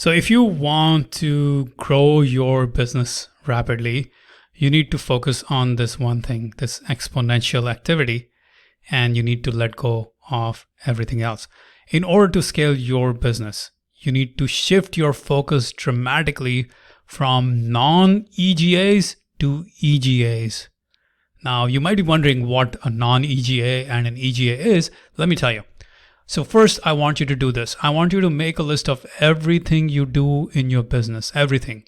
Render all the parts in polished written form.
So if you want to grow your business rapidly, you need to focus on this one thing, this exponential activity, and you need to let go of everything else. In order to scale your business, you need to shift your focus dramatically from non-EGAs to EGAs. Now, you might be wondering what a non-EGA and an EGA is. Let me tell you. So first, I want you to do this. I want you to make a list of everything you do in your business, everything.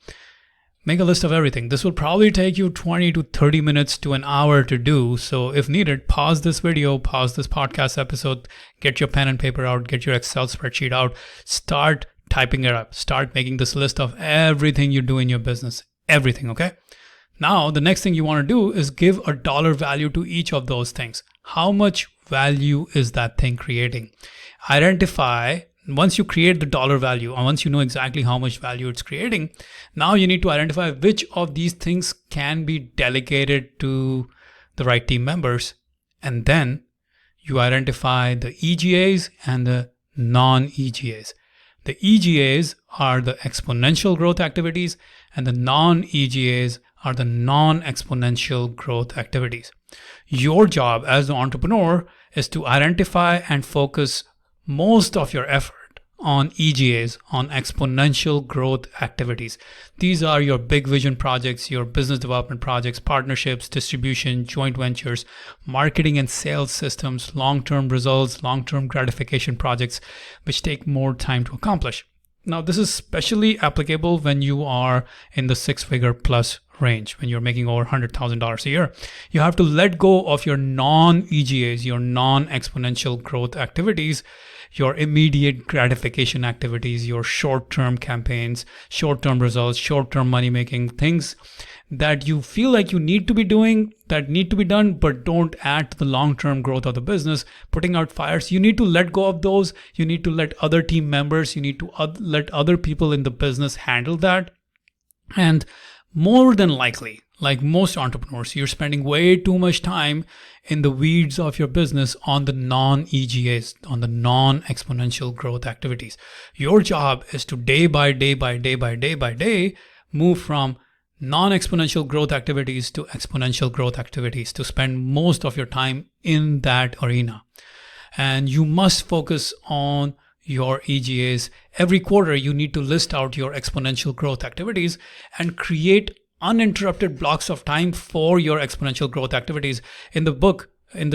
Make a list of everything. This will probably take you 20 to 30 minutes to an hour to do. So if needed, pause this video, pause this podcast episode, get your pen and paper out, get your Excel spreadsheet out, start typing it up, start making this list of everything you do in your business, everything, okay? Now, the next thing you want to do is give a dollar value to each of those things. How much value is that thing creating? Identify, once you create the dollar value, or once you know exactly how much value it's creating, now you need to identify which of these things can be delegated to the right team members. And then you identify the EGAs and the non-EGAs. The EGAs are the exponential growth activities, and the non-EGAs are the non-exponential growth activities. Your job as an entrepreneur is to identify and focus most of your effort on EGAs, on exponential growth activities. These are your big vision projects, your business development projects, partnerships, distribution, joint ventures, marketing and sales systems, long-term results, long-term gratification projects, which take more time to accomplish. Now, this is especially applicable when you are in the six-figure plus range, when you're making over $100,000 a year. You have to let go of your non-EGAs, your non-exponential growth activities, your immediate gratification activities, your short-term campaigns, short-term results, short-term money-making things that you feel like you need to be doing, that need to be done, but don't add to the long-term growth of the business, putting out fires. You need to let go of those. You need to let other team members, you need to let other people in the business handle that. And more than likely, like most entrepreneurs, you're spending way too much time in the weeds of your business on the non-EGAs, on the non-exponential growth activities. Your job is to day by day move from non-exponential growth activities to exponential growth activities, to spend most of your time in that arena. And you must focus on your EGAs. Every quarter, you need to list out your exponential growth activities and create uninterrupted blocks of time for your exponential growth activities. In this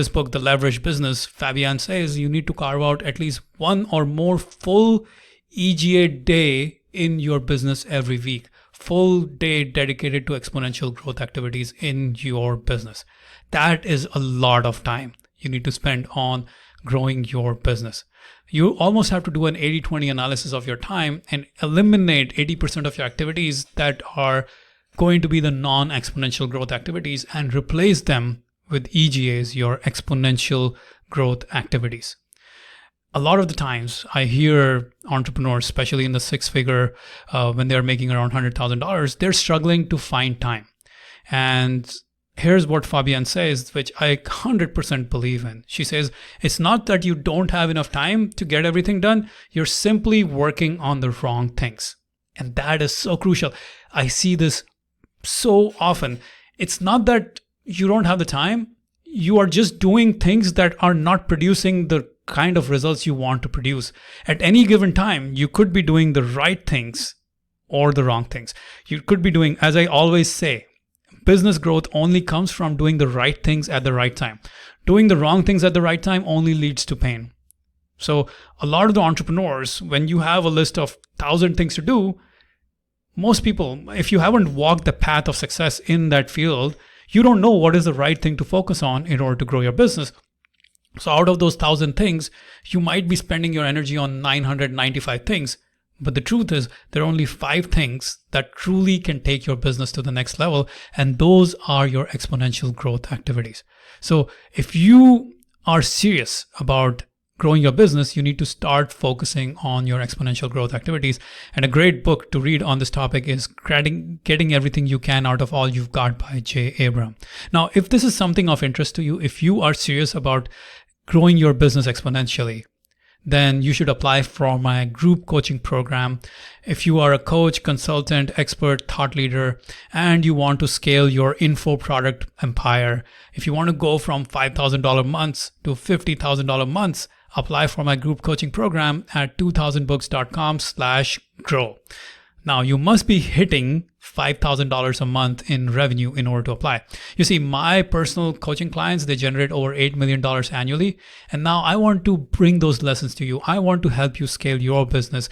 book, The Leverage Business, Fabian says you need to carve out at least one or more full EGA day in your business every week. Full day dedicated to exponential growth activities in your business. That is a lot of time you need to spend on growing your business. You almost have to do an 80-20 analysis of your time and eliminate 80% of your activities that are going to be the non-exponential growth activities and replace them with EGAs, your exponential growth activities. A lot of the times I hear entrepreneurs, especially in the six-figure, when they're making around $100,000, they're struggling to find time. And here's what Fabienne says, which I 100% believe in. She says, it's not that you don't have enough time to get everything done. You're simply working on the wrong things. And that is so crucial. I see this so often. It's not that you don't have the time. You are just doing things that are not producing the kind of results you want to produce. At any given time, you could be doing the right things or the wrong things. You could be doing, as I always say, business growth only comes from doing the right things at the right time. Doing the wrong things at the right time only leads to pain. So a lot of the entrepreneurs, when you have a list of 1,000 things to do, most people, if you haven't walked the path of success in that field, you don't know what is the right thing to focus on in order to grow your business. So out of those 1,000 things, you might be spending your energy on 995 things. But the truth is, there are only 5 things that truly can take your business to the next level. And those are your exponential growth activities. So if you are serious about growing your business, you need to start focusing on your exponential growth activities. And a great book to read on this topic is Getting Everything You Can Out of All You've Got by Jay Abram. Now, if this is something of interest to you, if you are serious about growing your business exponentially, then you should apply for my group coaching program. If you are a coach, consultant, expert, thought leader, and you want to scale your info product empire, if you want to go from $5,000 months to $50,000 months, apply for my group coaching program at 2000books.com/grow. Now, you must be hitting $5,000 a month in revenue in order to apply. You see, my personal coaching clients, they generate over $8 million annually. And now I want to bring those lessons to you. I want to help you scale your business.